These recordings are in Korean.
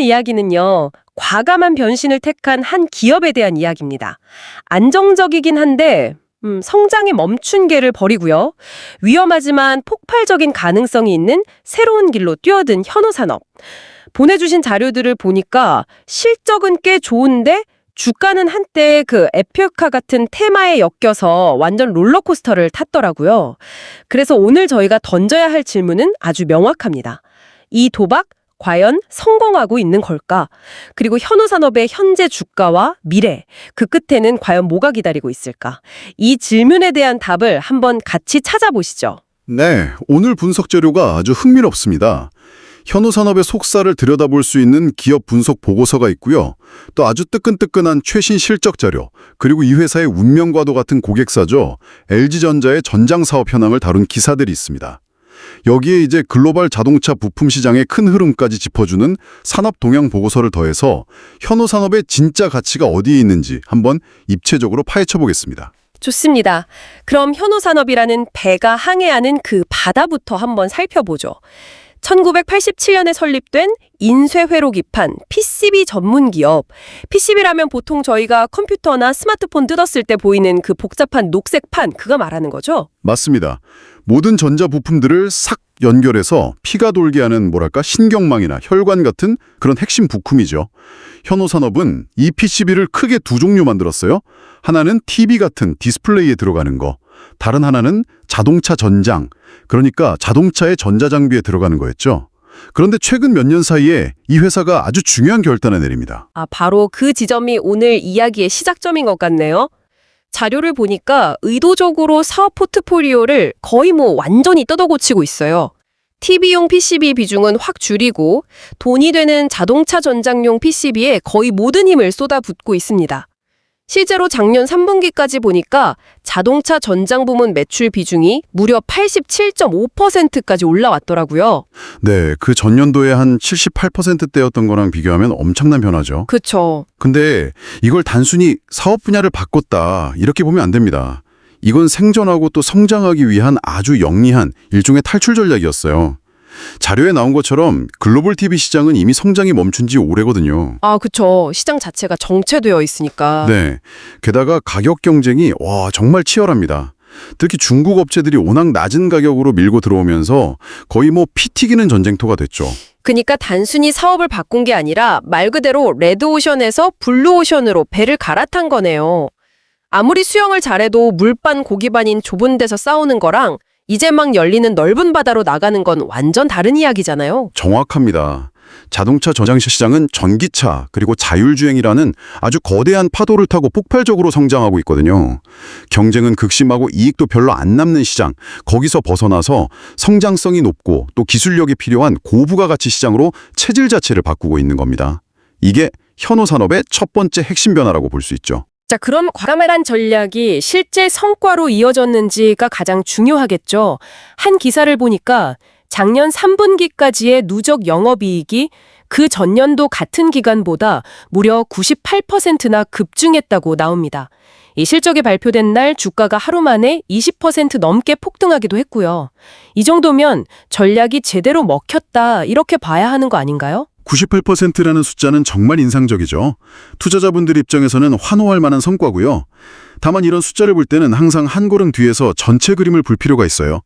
이야기는요, 과감한 변신을 택한 한 기업에 대한 이야기입니다. 안정적이긴 한데, 성장의 멈춘 개를 버리고요. 위험하지만 폭발적인 가능성이 있는 새로운 길로 뛰어든 현우산업. 보내주신 자료들을 보니까 실적은 꽤 좋은데 주가는 한때 그 에피오카 같은 테마에 엮여서 완전 롤러코스터를 탔더라고요. 그래서 오늘 저희가 던져야 할 질문은 아주 명확합니다. 이 도박 과연 성공하고 있는 걸까? 그리고 현우산업의 현재 주가와 미래, 그 끝에는 과연 뭐가 기다리고 있을까? 이 질문에 대한 답을 한번 같이 찾아보시죠. 네, 오늘 분석 자료가 아주 흥미롭습니다. 현우산업의 속살을 들여다볼 수 있는 기업 분석 보고서가 있고요. 또 아주 뜨끈뜨끈한 최신 실적 자료, 그리고 이 회사의 운명과도 같은 고객사죠. LG전자의 전장사업 현황을 다룬 기사들이 있습니다. 여기에 이제 글로벌 자동차 부품 시장의 큰 흐름까지 짚어주는 산업 동향 보고서를 더해서 현우산업의 진짜 가치가 어디에 있는지 한번 입체적으로 파헤쳐 보겠습니다. 좋습니다. 그럼 현우산업이라는 배가 항해하는 그 바다부터 한번 살펴보죠. 1987년에 설립된 인쇄회로 기판 PCB 전문 기업. PCB라면 보통 저희가 컴퓨터나 스마트폰 뜯었을 때 보이는 그 복잡한 녹색 판, 그거 말하는 거죠? 맞습니다. 모든 전자 부품들을 싹 연결해서 피가 돌게 하는 뭐랄까 신경망이나 혈관 같은 그런 핵심 부품이죠. 현우산업은 이 PCB를 크게 두 종류 만들었어요. 하나는 TV 같은 디스플레이에 들어가는 거, 다른 하나는 자동차 전장, 그러니까 자동차의 전자장비에 들어가는 거였죠. 그런데 최근 몇 년 사이에 이 회사가 아주 중요한 결단을 내립니다. 바로 그 지점이 오늘 이야기의 시작점인 것 같네요. 자료를 보니까 의도적으로 사업 포트폴리오를 거의 완전히 뜯어고치고 있어요. TV용 PCB 비중은 확 줄이고 돈이 되는 자동차 전장용 PCB에 거의 모든 힘을 쏟아붓고 있습니다. 실제로 작년 3분기까지 보니까 자동차 전장 부문 매출 비중이 무려 87.5%까지 올라왔더라고요. 네, 그 전년도에 한 78%대였던 거랑 비교하면 엄청난 변화죠. 그쵸. 근데 이걸 단순히 사업 분야를 바꿨다 이렇게 보면 안 됩니다. 이건 생존하고 또 성장하기 위한 아주 영리한 일종의 탈출 전략이었어요. 자료에 나온 것처럼 글로벌 TV 시장은 이미 성장이 멈춘 지 오래거든요. 그쵸. 시장 자체가 정체되어 있으니까. 네. 게다가 가격 경쟁이 정말 치열합니다. 특히 중국 업체들이 워낙 낮은 가격으로 밀고 들어오면서 거의 피 튀기는 전쟁터가 됐죠. 그러니까 단순히 사업을 바꾼 게 아니라 말 그대로 레드오션에서 블루오션으로 배를 갈아탄 거네요. 아무리 수영을 잘해도 물반 고기반인 좁은 데서 싸우는 거랑 이제 막 열리는 넓은 바다로 나가는 건 완전 다른 이야기잖아요. 정확합니다. 자동차 전장차 시장은 전기차 그리고 자율주행이라는 아주 거대한 파도를 타고 폭발적으로 성장하고 있거든요. 경쟁은 극심하고 이익도 별로 안 남는 시장, 거기서 벗어나서 성장성이 높고 또 기술력이 필요한 고부가 가치 시장으로 체질 자체를 바꾸고 있는 겁니다. 이게 현우산업의 첫 번째 핵심 변화라고 볼 수 있죠. 자, 그럼 과감한 전략이 실제 성과로 이어졌는지가 가장 중요하겠죠. 한 기사를 보니까 작년 3분기까지의 누적 영업이익이 그 전년도 같은 기간보다 무려 98%나 급증했다고 나옵니다. 이 실적이 발표된 날 주가가 하루 만에 20% 넘게 폭등하기도 했고요. 이 정도면 전략이 제대로 먹혔다 이렇게 봐야 하는 거 아닌가요? 98%라는 숫자는 정말 인상적이죠. 투자자분들 입장에서는 환호할 만한 성과고요. 다만 이런 숫자를 볼 때는 항상 한 걸음 뒤에서 전체 그림을 볼 필요가 있어요.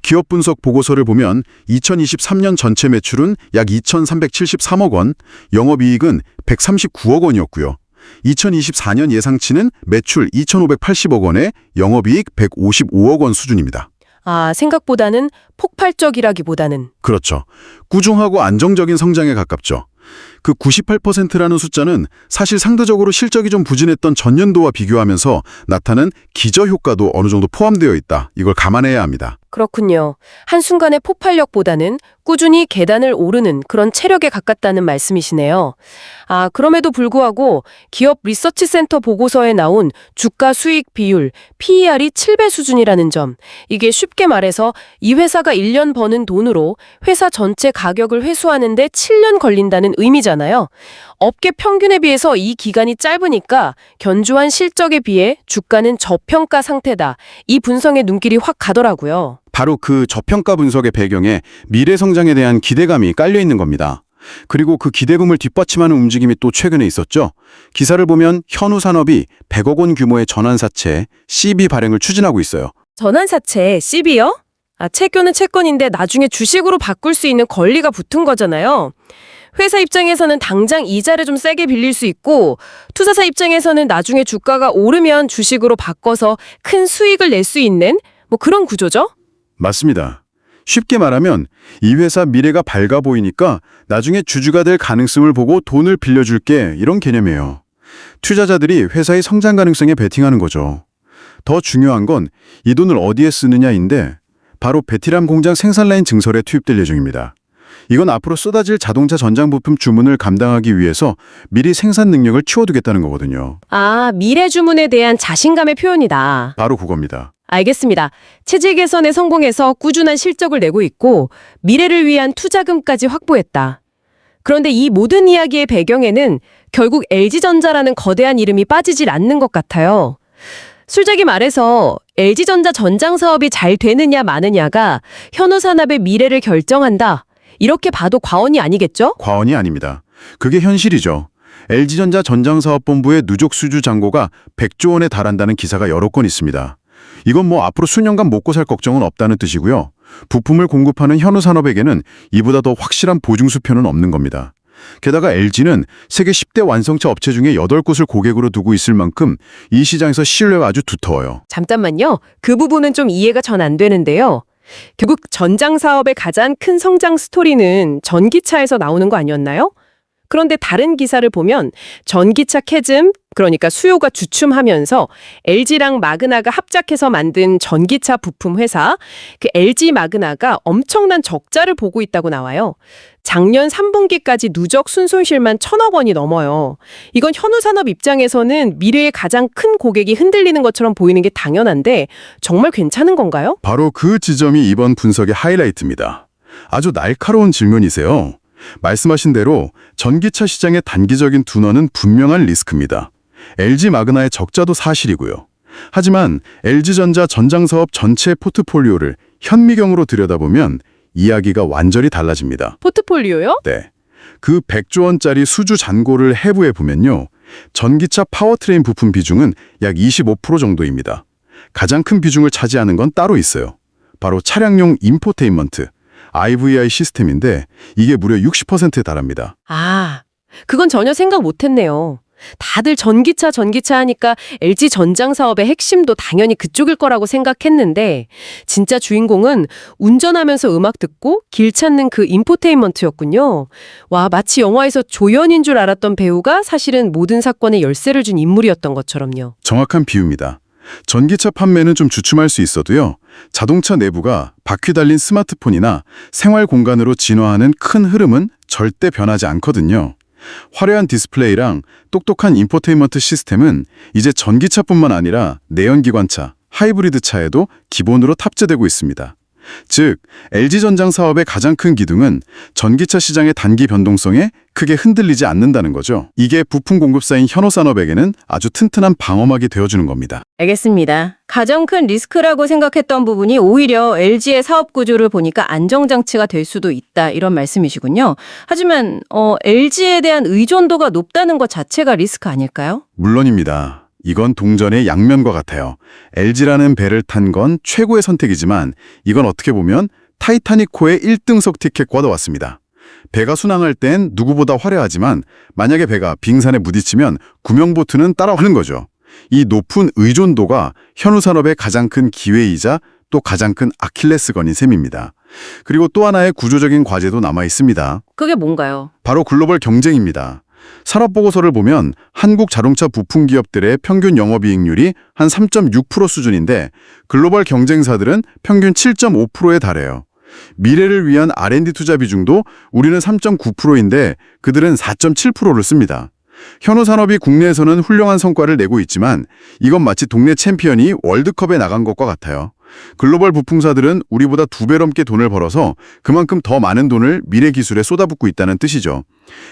기업 분석 보고서를 보면 2023년 전체 매출은 약 2,373억 원, 영업이익은 139억 원이었고요. 2024년 예상치는 매출 2,580억 원에 영업이익 155억 원 수준입니다. 생각보다는 폭발적이라기보다는. 그렇죠. 꾸준하고 안정적인 성장에 가깝죠. 그 98%라는 숫자는 사실 상대적으로 실적이 좀 부진했던 전년도와 비교하면서 나타난 기저효과도 어느 정도 포함되어 있다. 이걸 감안해야 합니다. 그렇군요. 한순간의 폭발력보다는 꾸준히 계단을 오르는 그런 체력에 가깝다는 말씀이시네요. 그럼에도 불구하고 기업 리서치 센터 보고서에 나온 주가 수익 비율 PER이 7배 수준이라는 점. 이게 쉽게 말해서 이 회사가 1년 버는 돈으로 회사 전체 가격을 회수하는데 7년 걸린다는 의미잖아요. 업계 평균에 비해서 이 기간이 짧으니까 견조한 실적에 비해 주가는 저평가 상태다. 이 분석에 눈길이 확 가더라고요. 바로 그 저평가 분석의 배경에 미래 성장에 대한 기대감이 깔려 있는 겁니다. 그리고 그 기대감을 뒷받침하는 움직임이 또 최근에 있었죠. 기사를 보면 현우산업이 100억 원 규모의 전환사채 CB 발행을 추진하고 있어요. 전환사채 CB요? 채권은 채권인데 나중에 주식으로 바꿀 수 있는 권리가 붙은 거잖아요. 회사 입장에서는 당장 이자를 좀 세게 빌릴 수 있고 투자사 입장에서는 나중에 주가가 오르면 주식으로 바꿔서 큰 수익을 낼 수 있는 그런 구조죠? 맞습니다. 쉽게 말하면 이 회사 미래가 밝아 보이니까 나중에 주주가 될 가능성을 보고 돈을 빌려줄게 이런 개념이에요. 투자자들이 회사의 성장 가능성에 베팅하는 거죠. 더 중요한 건 이 돈을 어디에 쓰느냐인데 바로 베트남 공장 생산 라인 증설에 투입될 예정입니다. 이건 앞으로 쏟아질 자동차 전장 부품 주문을 감당하기 위해서 미리 생산 능력을 키워두겠다는 거거든요. 미래 주문에 대한 자신감의 표현이다. 바로 그겁니다. 알겠습니다. 체질 개선에 성공해서 꾸준한 실적을 내고 있고 미래를 위한 투자금까지 확보했다. 그런데 이 모든 이야기의 배경에는 결국 LG전자라는 거대한 이름이 빠지질 않는 것 같아요. 솔직히 말해서 LG전자 전장 사업이 잘 되느냐 마느냐가 현우산업의 미래를 결정한다. 이렇게 봐도 과언이 아니겠죠? 과언이 아닙니다. 그게 현실이죠. LG전자 전장사업본부의 누적 수주 잔고가 100조 원에 달한다는 기사가 여러 건 있습니다. 이건 앞으로 수년간 먹고 살 걱정은 없다는 뜻이고요. 부품을 공급하는 현우산업에게는 이보다 더 확실한 보증수표는 없는 겁니다. 게다가 LG는 세계 10대 완성차 업체 중에 8곳을 고객으로 두고 있을 만큼 이 시장에서 신뢰가 아주 두터워요. 잠깐만요. 그 부분은 좀 이해가 전 안 되는데요. 결국 전장 사업의 가장 큰 성장 스토리는 전기차에서 나오는 거 아니었나요? 그런데 다른 기사를 보면 전기차 캐즘, 그러니까 수요가 주춤하면서 LG랑 마그나가 합작해서 만든 전기차 부품 회사, 그 LG 마그나가 엄청난 적자를 보고 있다고 나와요. 작년 3분기까지 누적 순손실만 1,000억 원이 넘어요. 이건 현우산업 입장에서는 미래의 가장 큰 고객이 흔들리는 것처럼 보이는 게 당연한데 정말 괜찮은 건가요? 바로 그 지점이 이번 분석의 하이라이트입니다. 아주 날카로운 질문이세요. 말씀하신 대로 전기차 시장의 단기적인 둔화는 분명한 리스크입니다. LG 마그나의 적자도 사실이고요. 하지만 LG전자 전장사업 전체 포트폴리오를 현미경으로 들여다보면 이야기가 완전히 달라집니다. 포트폴리오요? 네. 그 100조 원짜리 수주 잔고를 해부해 보면요. 전기차 파워트레인 부품 비중은 약 25% 정도입니다. 가장 큰 비중을 차지하는 건 따로 있어요. 바로 차량용 인포테인먼트, IVI 시스템인데 이게 무려 60%에 달합니다. 그건 전혀 생각 못했네요. 다들 전기차 하니까 LG 전장 사업의 핵심도 당연히 그쪽일 거라고 생각했는데 진짜 주인공은 운전하면서 음악 듣고 길 찾는 그 인포테인먼트였군요. 와, 마치 영화에서 조연인 줄 알았던 배우가 사실은 모든 사건의 열쇠를 준 인물이었던 것처럼요. 정확한 비유입니다. 전기차 판매는 좀 주춤할 수 있어도요. 자동차 내부가 바퀴 달린 스마트폰이나 생활 공간으로 진화하는 큰 흐름은 절대 변하지 않거든요. 화려한 디스플레이랑 똑똑한 인포테인먼트 시스템은 이제 전기차뿐만 아니라 내연기관차, 하이브리드 차에도 기본으로 탑재되고 있습니다. 즉, LG전장 사업의 가장 큰 기둥은 전기차 시장의 단기 변동성에 크게 흔들리지 않는다는 거죠. 이게 부품 공급사인 현우산업에게는 아주 튼튼한 방어막이 되어주는 겁니다. 알겠습니다. 가장 큰 리스크라고 생각했던 부분이 오히려 LG의 사업 구조를 보니까 안정장치가 될 수도 있다 이런 말씀이시군요. 하지만 LG에 대한 의존도가 높다는 것 자체가 리스크 아닐까요? 물론입니다. 이건 동전의 양면과 같아요. LG라는 배를 탄 건 최고의 선택이지만 이건 어떻게 보면 타이타닉호의 1등석 티켓과도 같습니다. 배가 순항할 땐 누구보다 화려하지만 만약에 배가 빙산에 부딪히면 구명보트는 따라가는 거죠. 이 높은 의존도가 현우산업의 가장 큰 기회이자 또 가장 큰 아킬레스건인 셈입니다. 그리고 또 하나의 구조적인 과제도 남아 있습니다. 그게 뭔가요? 바로 글로벌 경쟁입니다. 산업보고서를 보면 한국 자동차 부품 기업들의 평균 영업이익률이 한 3.6% 수준인데 글로벌 경쟁사들은 평균 7.5%에 달해요. 미래를 위한 R&D 투자 비중도 우리는 3.9%인데 그들은 4.7%를 씁니다. 현우산업이 국내에서는 훌륭한 성과를 내고 있지만 이건 마치 동네 챔피언이 월드컵에 나간 것과 같아요. 글로벌 부품사들은 우리보다 2배 넘게 돈을 벌어서 그만큼 더 많은 돈을 미래 기술에 쏟아붓고 있다는 뜻이죠.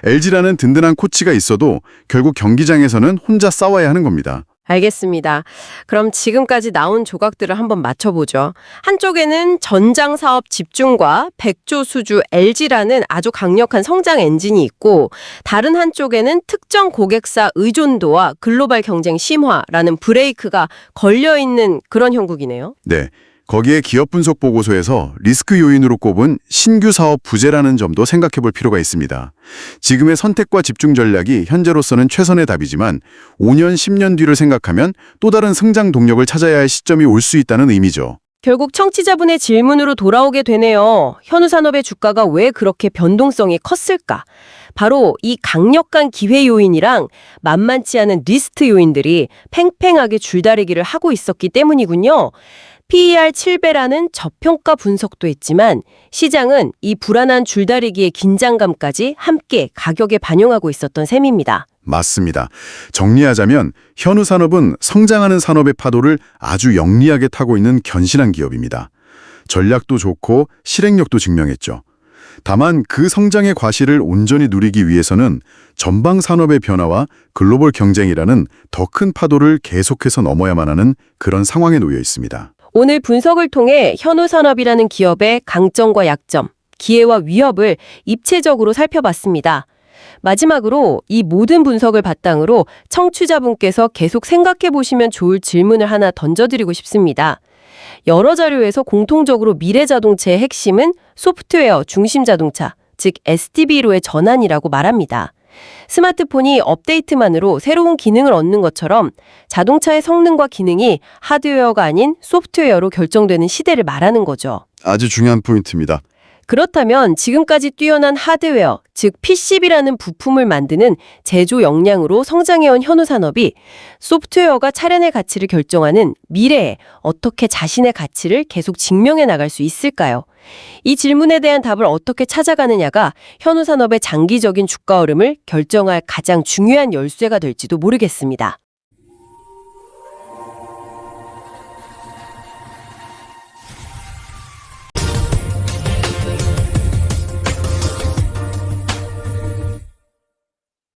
LG라는 든든한 코치가 있어도 결국 경기장에서는 혼자 싸워야 하는 겁니다. 알겠습니다. 그럼 지금까지 나온 조각들을 한번 맞춰보죠. 한쪽에는 전장 사업 집중과 백조 수주 LG라는 아주 강력한 성장 엔진이 있고, 다른 한쪽에는 특정 고객사 의존도와 글로벌 경쟁 심화라는 브레이크가 걸려있는 그런 형국이네요. 네. 거기에 기업 분석 보고서에서 리스크 요인으로 꼽은 신규 사업 부재라는 점도 생각해 볼 필요가 있습니다. 지금의 선택과 집중 전략이 현재로서는 최선의 답이지만 5년, 10년 뒤를 생각하면 또 다른 성장 동력을 찾아야 할 시점이 올 수 있다는 의미죠. 결국 청취자분의 질문으로 돌아오게 되네요. 현우산업의 주가가 왜 그렇게 변동성이 컸을까? 바로 이 강력한 기회 요인이랑 만만치 않은 리스크 요인들이 팽팽하게 줄다리기를 하고 있었기 때문이군요. PER 7배라는 저평가 분석도 있지만 시장은 이 불안한 줄다리기의 긴장감까지 함께 가격에 반영하고 있었던 셈입니다. 맞습니다. 정리하자면 현우산업은 성장하는 산업의 파도를 아주 영리하게 타고 있는 견실한 기업입니다. 전략도 좋고 실행력도 증명했죠. 다만 그 성장의 과실을 온전히 누리기 위해서는 전방 산업의 변화와 글로벌 경쟁이라는 더 큰 파도를 계속해서 넘어야만 하는 그런 상황에 놓여 있습니다. 오늘 분석을 통해 현우산업이라는 기업의 강점과 약점, 기회와 위협을 입체적으로 살펴봤습니다. 마지막으로 이 모든 분석을 바탕으로 청취자분께서 계속 생각해 보시면 좋을 질문을 하나 던져드리고 싶습니다. 여러 자료에서 공통적으로 미래 자동차의 핵심은 소프트웨어 중심 자동차, 즉 SDV로의 전환이라고 말합니다. 스마트폰이 업데이트만으로 새로운 기능을 얻는 것처럼 자동차의 성능과 기능이 하드웨어가 아닌 소프트웨어로 결정되는 시대를 말하는 거죠. 아주 중요한 포인트입니다. 그렇다면 지금까지 뛰어난 하드웨어, 즉 PCB라는 부품을 만드는 제조 역량으로 성장해온 현우산업이 소프트웨어가 차량의 가치를 결정하는 미래에 어떻게 자신의 가치를 계속 증명해 나갈 수 있을까요? 이 질문에 대한 답을 어떻게 찾아가느냐가 현우산업의 장기적인 주가 흐름을 결정할 가장 중요한 열쇠가 될지도 모르겠습니다.